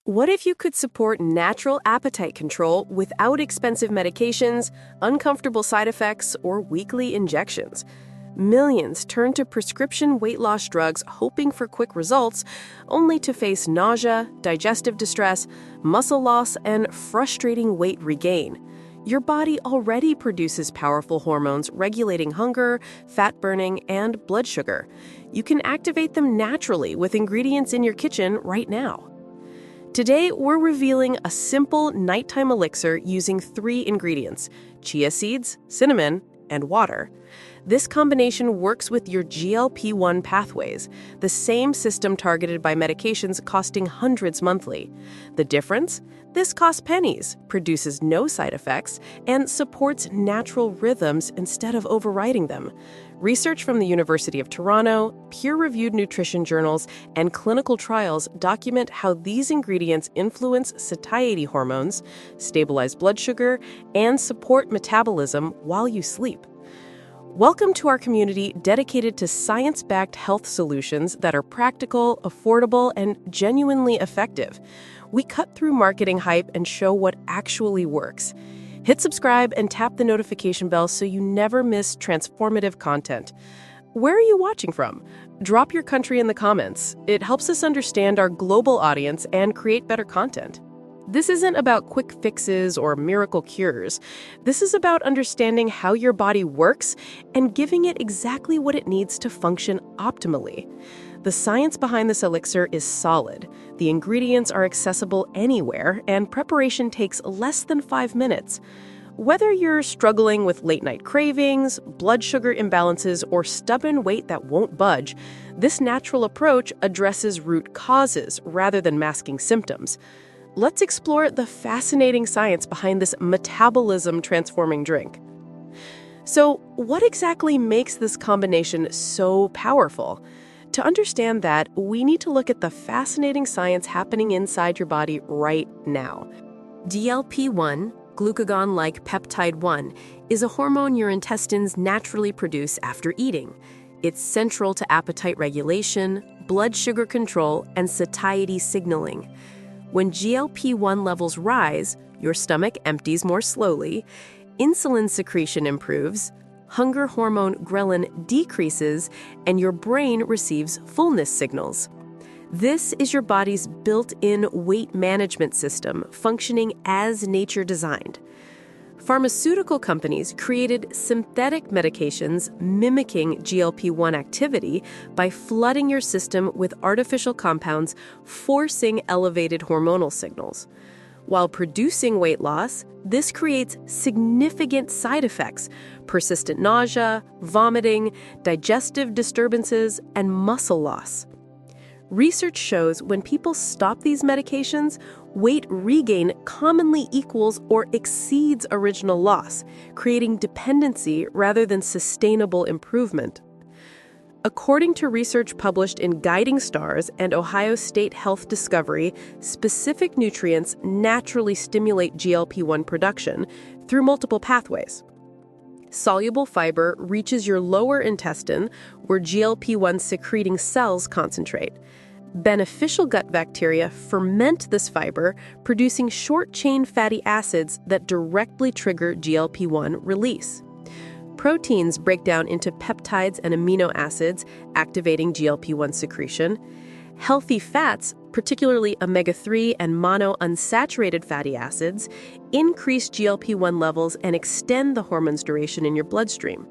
What if you could support natural appetite control without expensive medications, uncomfortable side effects, or weekly injections? Millions turn to prescription weight loss drugs hoping for quick results, only to face nausea, digestive distress, muscle loss, and frustrating weight regain. Your body already produces powerful hormones regulating hunger, fat burning, and blood sugar. You can activate them naturally with ingredients in your kitchen right now. Today, we're revealing a simple nighttime elixir using 3 ingredients: chia seeds, cinnamon, and water. This combination works with your GLP-1 pathways, the same system targeted by medications costing hundreds monthly. The difference? This costs pennies, produces no side effects, and supports natural rhythms instead of overriding them. Research from the University of Toronto, peer-reviewed nutrition journals, and clinical trials document how these ingredients influence satiety hormones, stabilize blood sugar, and support metabolism while you sleep. Welcome to our community dedicated to science-backed health solutions that are practical, affordable, and genuinely effective. We cut through marketing hype and show what actually works. Hit subscribe and tap the notification bell so you never miss transformative content. Where are you watching from? Drop your country in the comments. It helps us understand our global audience and create better content. This isn't about quick fixes or miracle cures. This is about understanding how your body works and giving it exactly what it needs to function optimally. The science behind this elixir is solid. The ingredients are accessible anywhere, and preparation takes less than 5 minutes. Whether you're struggling with late-night cravings, blood sugar imbalances, or stubborn weight that won't budge, this natural approach addresses root causes rather than masking symptoms. Let's explore the fascinating science behind this metabolism-transforming drink. So, what exactly makes this combination so powerful? To understand that, we need to look at the fascinating science happening inside your body right now. GLP-1, glucagon-like peptide 1, is a hormone your intestines naturally produce after eating. It's central to appetite regulation, blood sugar control, and satiety signaling. When GLP-1 levels rise, your stomach empties more slowly, insulin secretion improves, hunger hormone ghrelin decreases, and your brain receives fullness signals. This is your body's built-in weight management system functioning as nature designed. Pharmaceutical companies created synthetic medications mimicking GLP-1 activity by flooding your system with artificial compounds, forcing elevated hormonal signals. While producing weight loss, this creates significant side effects: persistent nausea, vomiting, digestive disturbances, and muscle loss. Research shows when people stop these medications, weight regain commonly equals or exceeds original loss, creating dependency rather than sustainable improvement. According to research published in Guiding Stars and Ohio State Health Discovery, specific nutrients naturally stimulate GLP-1 production through multiple pathways. Soluble fiber reaches your lower intestine, where GLP-1 secreting cells concentrate. Beneficial gut bacteria ferment this fiber, producing short-chain fatty acids that directly trigger GLP-1 release. Proteins break down into peptides and amino acids, activating GLP-1 secretion. Healthy fats, particularly omega-3 and monounsaturated fatty acids, increase GLP-1 levels and extend the hormone's duration in your bloodstream.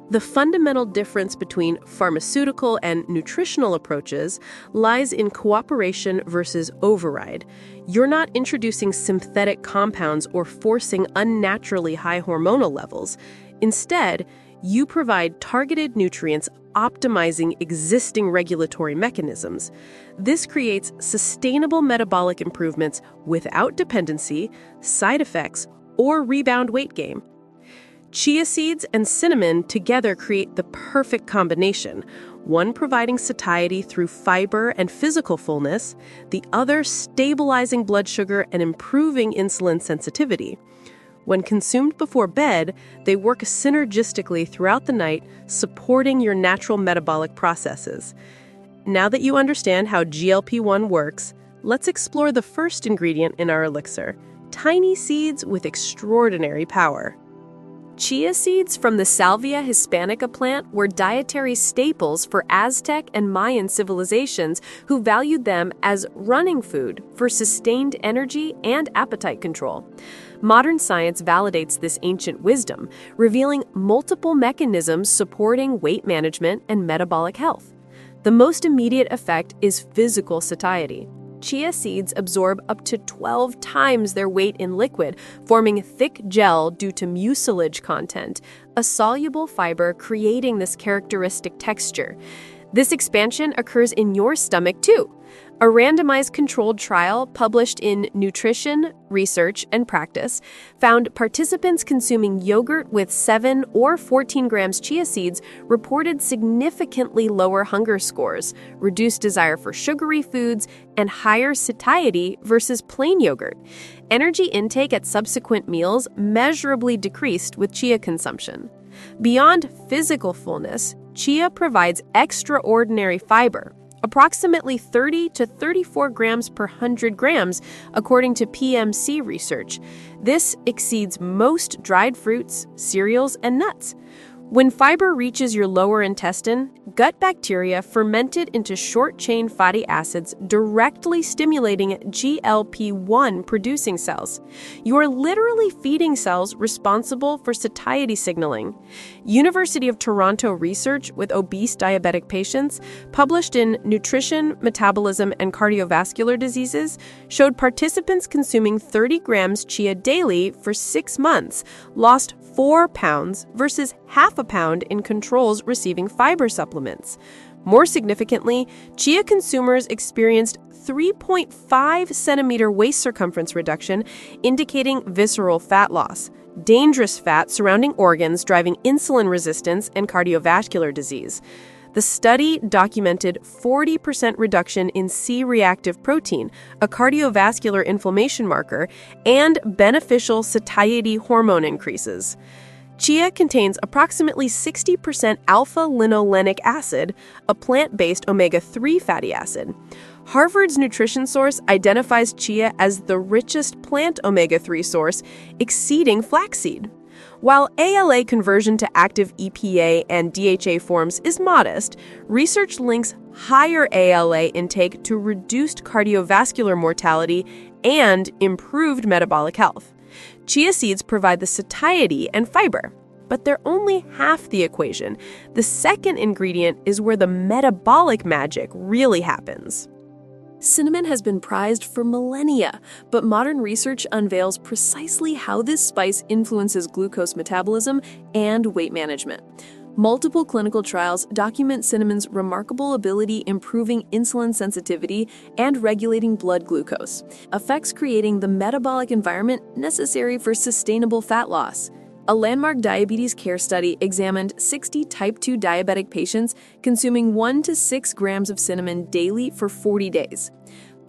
The fundamental difference between pharmaceutical and nutritional approaches lies in cooperation versus override. You're not introducing synthetic compounds or forcing unnaturally high hormonal levels. Instead, you provide targeted nutrients optimizing existing regulatory mechanisms. This creates sustainable metabolic improvements without dependency, side effects, or rebound weight gain. Chia seeds and cinnamon together create the perfect combination, one providing satiety through fiber and physical fullness, the other stabilizing blood sugar and improving insulin sensitivity. When consumed before bed, they work synergistically throughout the night, supporting your natural metabolic processes. Now that you understand how GLP-1 works, Let's explore the first ingredient in our elixir, tiny seeds with extraordinary power. Chia seeds from the Salvia hispanica plant were dietary staples for Aztec and Mayan civilizations who valued them as running food for sustained energy and appetite control. Modern science validates this ancient wisdom, revealing multiple mechanisms supporting weight management and metabolic health. The most immediate effect is physical satiety. Chia seeds absorb up to 12 times their weight in liquid, forming thick gel due to mucilage content, a soluble fiber creating this characteristic texture. This expansion occurs in your stomach too. A randomized controlled trial published in Nutrition, Research, and Practice found participants consuming yogurt with 7 or 14 grams chia seeds reported significantly lower hunger scores, reduced desire for sugary foods, and higher satiety versus plain yogurt. Energy intake at subsequent meals measurably decreased with chia consumption. Beyond physical fullness, chia provides extraordinary fiber, approximately 30 to 34 grams per 100 grams, according to PMC research. This exceeds most dried fruits, cereals, and nuts. When fiber reaches your lower intestine, gut bacteria ferment it into short-chain fatty acids, directly stimulating GLP-1 producing cells. You are literally feeding cells responsible for satiety signaling. University of Toronto research with obese diabetic patients, published in Nutrition, Metabolism, and Cardiovascular Diseases, showed participants consuming 30 grams chia daily for 6 months lost 4 pounds versus half a pound in controls receiving fiber supplements. More significantly, chia consumers experienced 3.5 centimeter waist circumference reduction, indicating visceral fat loss, dangerous fat surrounding organs driving insulin resistance and cardiovascular disease. The study documented 40% reduction in C-reactive protein, a cardiovascular inflammation marker, and beneficial satiety hormone increases. Chia contains approximately 60% alpha-linolenic acid, a plant-based omega-3 fatty acid. Harvard's nutrition source identifies chia as the richest plant omega-3 source, exceeding flaxseed. While ALA conversion to active EPA and DHA forms is modest, research links higher ALA intake to reduced cardiovascular mortality and improved metabolic health. Chia seeds provide the satiety and fiber, but they're only half the equation. The second ingredient is where the metabolic magic really happens. Cinnamon has been prized for millennia, but modern research unveils precisely how this spice influences glucose metabolism and weight management. Multiple clinical trials document cinnamon's remarkable ability improving insulin sensitivity and regulating blood glucose, effects creating the metabolic environment necessary for sustainable fat loss. A landmark diabetes care study examined 60 type 2 diabetic patients consuming 1 to 6 grams of cinnamon daily for 40 days.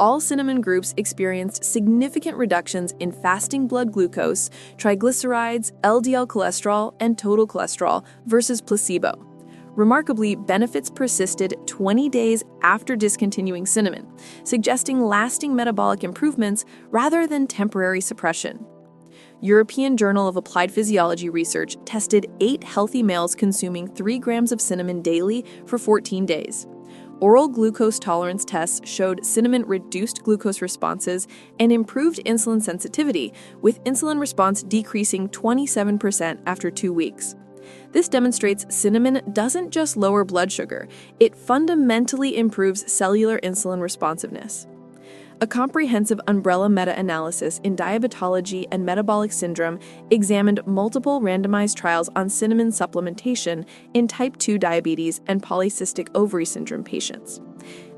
All cinnamon groups experienced significant reductions in fasting blood glucose, triglycerides, LDL cholesterol, and total cholesterol versus placebo. Remarkably, benefits persisted 20 days after discontinuing cinnamon, suggesting lasting metabolic improvements rather than temporary suppression. European Journal of Applied Physiology research tested 8 healthy males consuming 3 grams of cinnamon daily for 14 days. Oral glucose tolerance tests showed cinnamon reduced glucose responses and improved insulin sensitivity, with insulin response decreasing 27% after 2 weeks. This demonstrates cinnamon doesn't just lower blood sugar, it fundamentally improves cellular insulin responsiveness. A comprehensive umbrella meta-analysis in diabetology and metabolic syndrome examined multiple randomized trials on cinnamon supplementation in type 2 diabetes and polycystic ovary syndrome patients.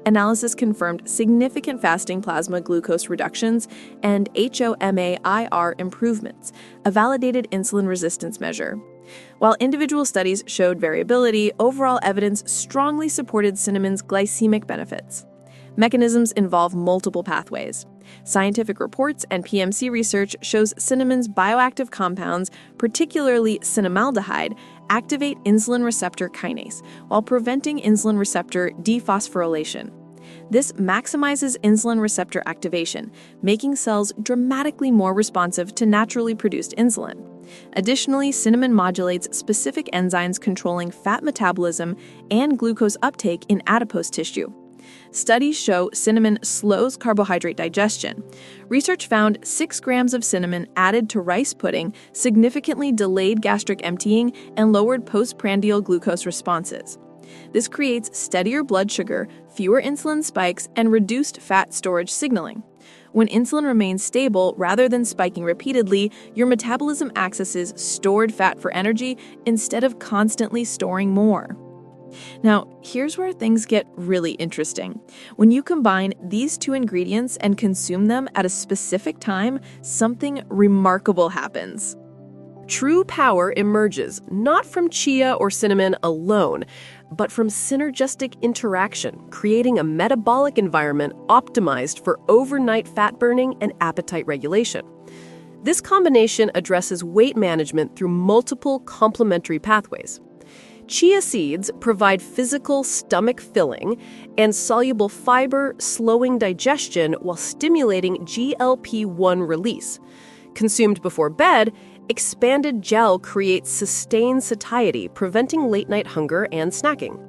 Analysis confirmed significant fasting plasma glucose reductions and HOMA-IR improvements, a validated insulin resistance measure. While individual studies showed variability, overall evidence strongly supported cinnamon's glycemic benefits. Mechanisms involve multiple pathways. Scientific reports and PMC research shows cinnamon's bioactive compounds, particularly cinnamaldehyde, activate insulin receptor kinase while preventing insulin receptor dephosphorylation. This maximizes insulin receptor activation, making cells dramatically more responsive to naturally produced insulin. Additionally, cinnamon modulates specific enzymes controlling fat metabolism and glucose uptake in adipose tissue. Studies show cinnamon slows carbohydrate digestion. Research found 6 grams of cinnamon added to rice pudding significantly delayed gastric emptying and lowered postprandial glucose responses. This creates steadier blood sugar, fewer insulin spikes, and reduced fat storage signaling. When insulin remains stable rather than spiking repeatedly, your metabolism accesses stored fat for energy instead of constantly storing more. Now, here's where things get really interesting. When you combine these 2 ingredients and consume them at a specific time, something remarkable happens. True power emerges not from chia or cinnamon alone, but from synergistic interaction, creating a metabolic environment optimized for overnight fat burning and appetite regulation. This combination addresses weight management through multiple complementary pathways. Chia seeds provide physical stomach filling and soluble fiber, slowing digestion while stimulating GLP-1 release. Consumed before bed, expanded gel creates sustained satiety, preventing late-night hunger and snacking.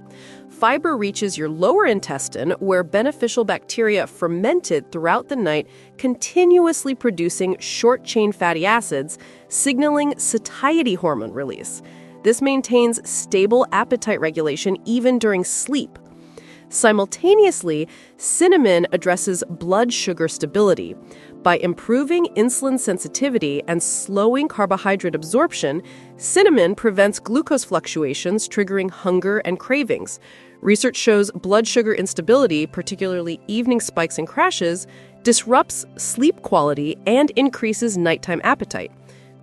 Fiber reaches your lower intestine, where beneficial bacteria fermented throughout the night, continuously producing short-chain fatty acids, signaling satiety hormone release. This maintains stable appetite regulation even during sleep. Simultaneously, cinnamon addresses blood sugar stability. By improving insulin sensitivity and slowing carbohydrate absorption, cinnamon prevents glucose fluctuations, triggering hunger and cravings. Research shows blood sugar instability, particularly evening spikes and crashes, disrupts sleep quality and increases nighttime appetite.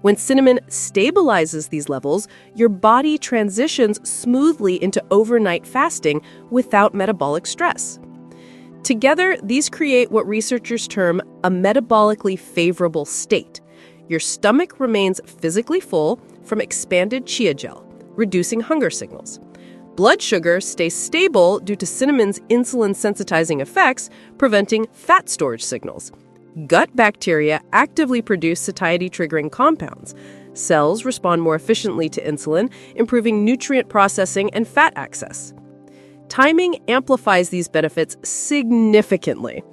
When cinnamon stabilizes these levels, your body transitions smoothly into overnight fasting without metabolic stress. Together, these create what researchers term a metabolically favorable state. Your stomach remains physically full from expanded chia gel, reducing hunger signals. Blood sugar stays stable due to cinnamon's insulin-sensitizing effects, preventing fat storage signals. Gut bacteria actively produce satiety-triggering compounds. Cells respond more efficiently to insulin, improving nutrient processing and fat access. Timing amplifies these benefits significantly.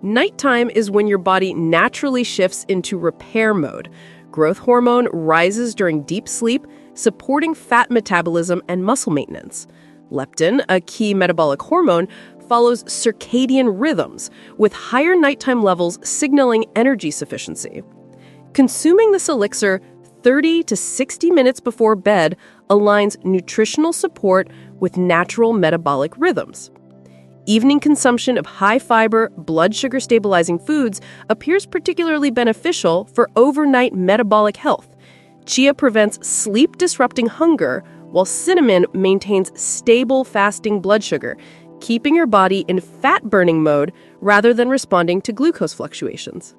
Nighttime is when your body naturally shifts into repair mode. Growth hormone rises during deep sleep, supporting fat metabolism and muscle maintenance. Leptin, a key metabolic hormone, follows circadian rhythms, with higher nighttime levels signaling energy sufficiency. Consuming this elixir 30 to 60 minutes before bed aligns nutritional support with natural metabolic rhythms. Evening consumption of high-fiber, blood sugar-stabilizing foods appears particularly beneficial for overnight metabolic health. Chia prevents sleep-disrupting hunger, while cinnamon maintains stable fasting blood sugar, keeping your body in fat-burning mode rather than responding to glucose fluctuations.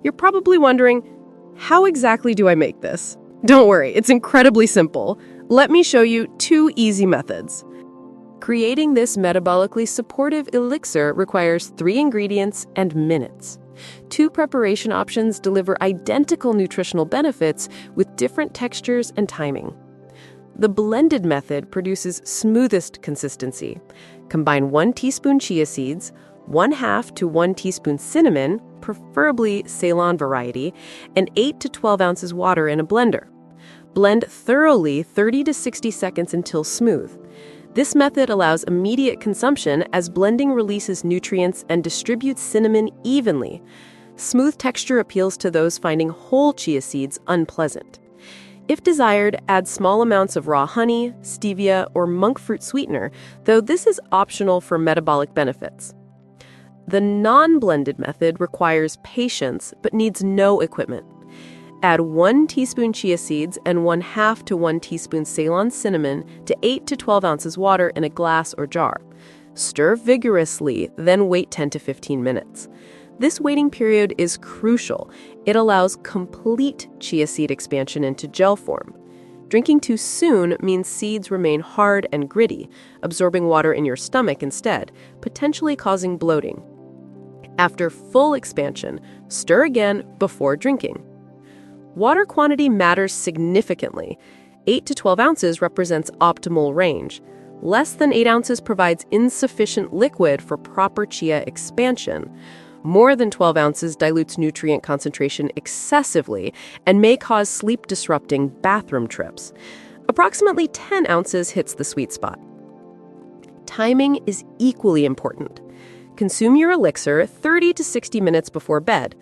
You're probably wondering, how exactly do I make this? Don't worry, it's incredibly simple. Let me show you 2 easy methods. Creating this metabolically supportive elixir requires 3 ingredients and minutes. 2 preparation options deliver identical nutritional benefits with different textures and timing. The blended method produces smoothest consistency. Combine 1 teaspoon chia seeds, 1/2 to 1 teaspoon cinnamon, preferably Ceylon variety, and 8 to 12 ounces water in a blender. Blend thoroughly 30 to 60 seconds until smooth. This method allows immediate consumption as blending releases nutrients and distributes cinnamon evenly. Smooth texture appeals to those finding whole chia seeds unpleasant. If desired, add small amounts of raw honey, stevia, or monk fruit sweetener, though this is optional for metabolic benefits. The non-blended method requires patience but needs no equipment. Add 1 teaspoon chia seeds and 1/2 to 1 teaspoon Ceylon cinnamon to 8 to 12 ounces water in a glass or jar. Stir vigorously, then wait 10 to 15 minutes. This waiting period is crucial. It allows complete chia seed expansion into gel form. Drinking too soon means seeds remain hard and gritty, absorbing water in your stomach instead, potentially causing bloating. After full expansion, stir again before drinking. Water quantity matters significantly. 8 to 12 ounces represents optimal range. Less than 8 ounces provides insufficient liquid for proper chia expansion. More than 12 ounces dilutes nutrient concentration excessively and may cause sleep-disrupting bathroom trips. Approximately 10 ounces hits the sweet spot. Timing is equally important. Consume your elixir 30 to 60 minutes before bed.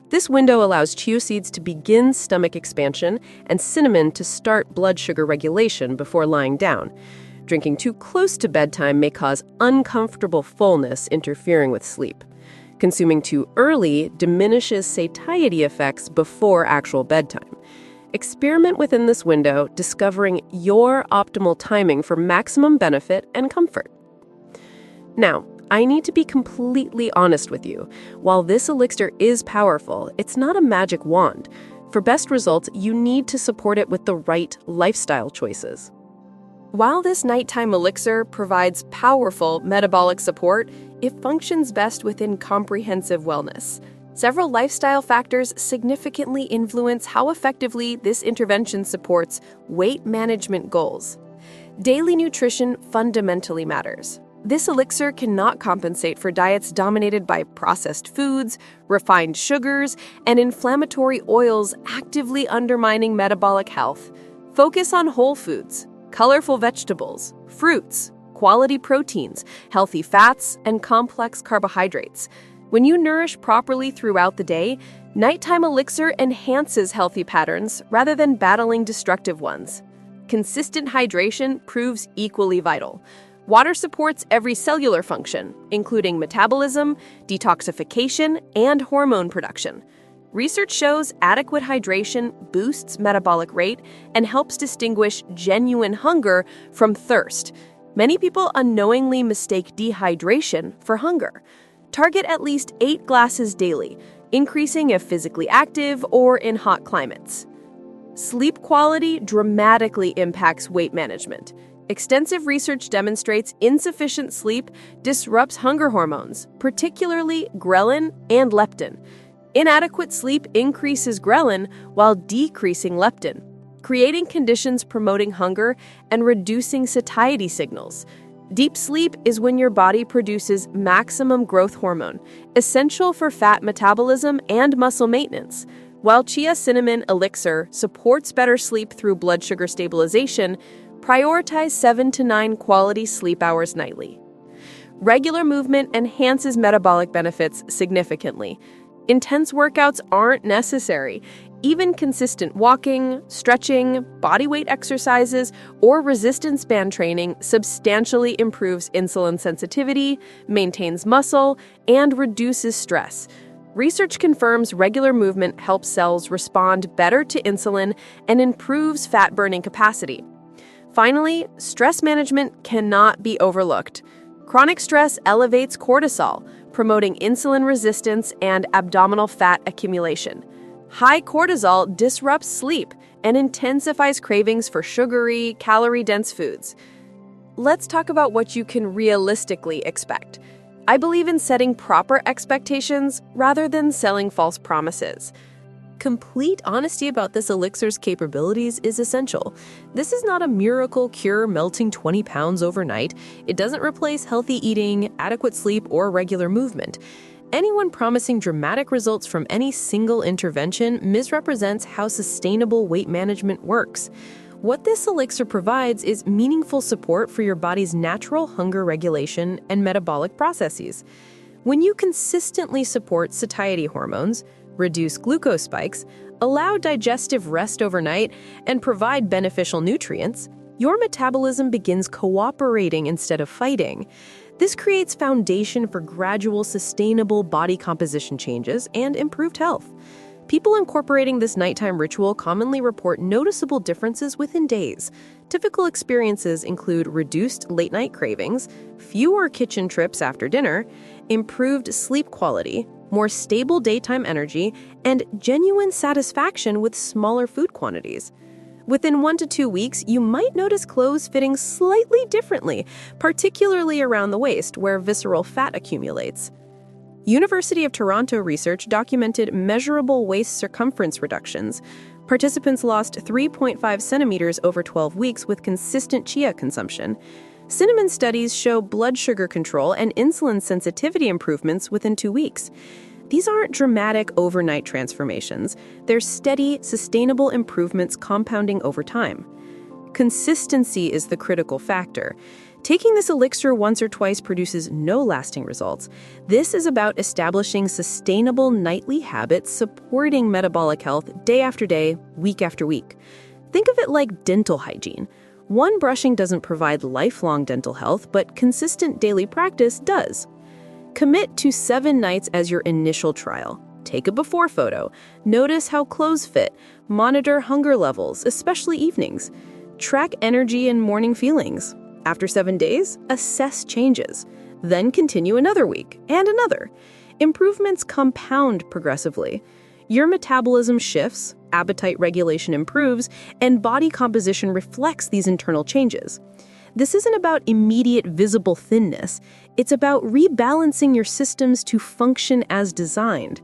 This window allows chia seeds to begin stomach expansion and cinnamon to start blood sugar regulation before lying down. Drinking too close to bedtime may cause uncomfortable fullness interfering with sleep. Consuming too early diminishes satiety effects before actual bedtime. Experiment within this window, discovering your optimal timing for maximum benefit and comfort. Now, I need to be completely honest with you. While this elixir is powerful, it's not a magic wand. For best results, you need to support it with the right lifestyle choices. While this nighttime elixir provides powerful metabolic support, it functions best within comprehensive wellness. Several lifestyle factors significantly influence how effectively this intervention supports weight management goals. Daily nutrition fundamentally matters. This elixir cannot compensate for diets dominated by processed foods, refined sugars, and inflammatory oils actively undermining metabolic health. Focus on whole foods, colorful vegetables, fruits, quality proteins, healthy fats, and complex carbohydrates. When you nourish properly throughout the day, nighttime elixir enhances healthy patterns rather than battling destructive ones. Consistent hydration proves equally vital. Water supports every cellular function, including metabolism, detoxification, and hormone production. Research shows adequate hydration boosts metabolic rate and helps distinguish genuine hunger from thirst. Many people unknowingly mistake dehydration for hunger. Target at least 8 glasses daily, increasing if physically active or in hot climates. Sleep quality dramatically impacts weight management. Extensive research demonstrates insufficient sleep disrupts hunger hormones, particularly ghrelin and leptin. Inadequate sleep increases ghrelin while decreasing leptin, creating conditions promoting hunger and reducing satiety signals. Deep sleep is when your body produces maximum growth hormone, essential for fat metabolism and muscle maintenance. While Chia Cinnamon Elixir supports better sleep through blood sugar stabilization, prioritize 7 to 9 quality sleep hours nightly. Regular movement enhances metabolic benefits significantly. Intense workouts aren't necessary. Even consistent walking, stretching, bodyweight exercises, or resistance band training substantially improves insulin sensitivity, maintains muscle, and reduces stress. Research confirms regular movement helps cells respond better to insulin and improves fat-burning capacity. Finally, stress management cannot be overlooked. Chronic stress elevates cortisol, promoting insulin resistance and abdominal fat accumulation. High cortisol disrupts sleep and intensifies cravings for sugary, calorie-dense foods. Let's talk about what you can realistically expect. I believe in setting proper expectations rather than selling false promises. Complete honesty about this elixir's capabilities is essential. This is not a miracle cure melting 20 pounds overnight. It doesn't replace healthy eating, adequate sleep, or regular movement. Anyone promising dramatic results from any single intervention misrepresents how sustainable weight management works. What this elixir provides is meaningful support for your body's natural hunger regulation and metabolic processes. When you consistently support satiety hormones, reduce glucose spikes, allow digestive rest overnight, and provide beneficial nutrients, your metabolism begins cooperating instead of fighting. This creates foundation for gradual, sustainable body composition changes and improved health. People incorporating this nighttime ritual commonly report noticeable differences within days. Typical experiences include reduced late-night cravings, fewer kitchen trips after dinner, improved sleep quality, more stable daytime energy, and genuine satisfaction with smaller food quantities. Within 1 to 2 weeks, you might notice clothes fitting slightly differently, particularly around the waist, where visceral fat accumulates. University of Toronto research documented measurable waist circumference reductions. Participants lost 3.5 centimeters over 12 weeks with consistent chia consumption. Cinnamon studies show blood sugar control and insulin sensitivity improvements within 2 weeks. These aren't dramatic overnight transformations. They're steady, sustainable improvements compounding over time. Consistency is the critical factor. Taking this elixir once or twice produces no lasting results. This is about establishing sustainable nightly habits supporting metabolic health day after day, week after week. Think of it like dental hygiene. One brushing doesn't provide lifelong dental health, but consistent daily practice does. Commit to 7 nights as your initial trial. Take a before photo. Notice how clothes fit. Monitor hunger levels, especially evenings. Track energy and morning feelings. After 7 days, assess changes. Then continue another week and another. Improvements compound progressively. Your metabolism shifts, appetite regulation improves, and body composition reflects these internal changes. This isn't about immediate visible thinness. It's about rebalancing your systems to function as designed.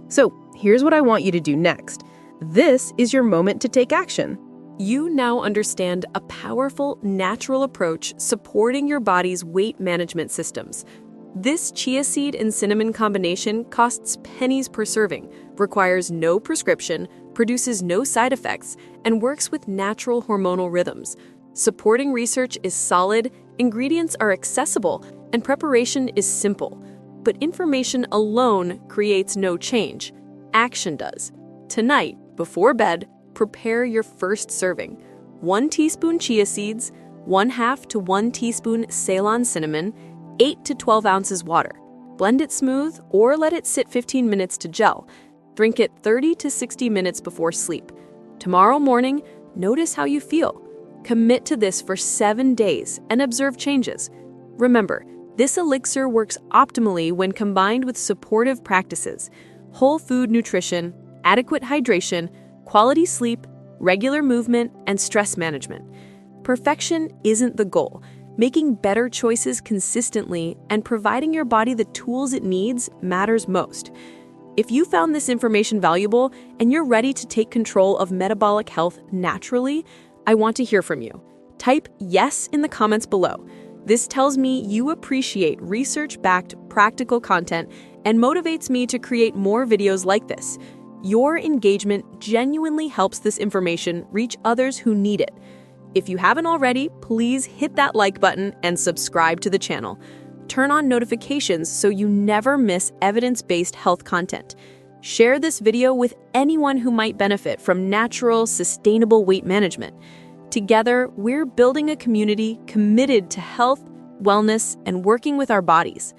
So, here's what I want you to do next. This is your moment to take action. You now understand a powerful, natural approach supporting your body's weight management systems. This chia seed and cinnamon combination costs pennies per serving, requires no prescription, produces no side effects, and works with natural hormonal rhythms. Supporting research is solid, ingredients are accessible, and preparation is simple. But information alone creates no change. Action does. Tonight, before bed, prepare your first serving. 1 teaspoon chia seeds, 1/2 to 1 teaspoon Ceylon cinnamon, 8 to 12 ounces water. Blend it smooth or let it sit 15 minutes to gel. Drink it 30 to 60 minutes before sleep. Tomorrow morning, notice how you feel. Commit to this for 7 days and observe changes. Remember, this elixir works optimally when combined with supportive practices, whole food nutrition, adequate hydration, quality sleep, regular movement, and stress management. Perfection isn't the goal. Making better choices consistently and providing your body the tools it needs matters most. If you found this information valuable and you're ready to take control of metabolic health naturally, I want to hear from you. Type yes in the comments below. This tells me you appreciate research-backed, practical content and motivates me to create more videos like this. Your engagement genuinely helps this information reach others who need it. If you haven't already, please hit that like button and subscribe to the channel. Turn on notifications so you never miss evidence-based health content. Share this video with anyone who might benefit from natural, sustainable weight management. Together, we're building a community committed to health, wellness, and working with our bodies.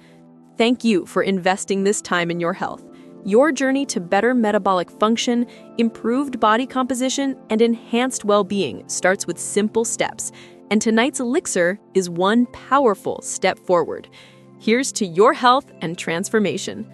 Thank you for investing this time in your health. Your journey to better metabolic function, improved body composition, and enhanced well-being starts with simple steps, and tonight's elixir is one powerful step forward. Here's to your health and transformation.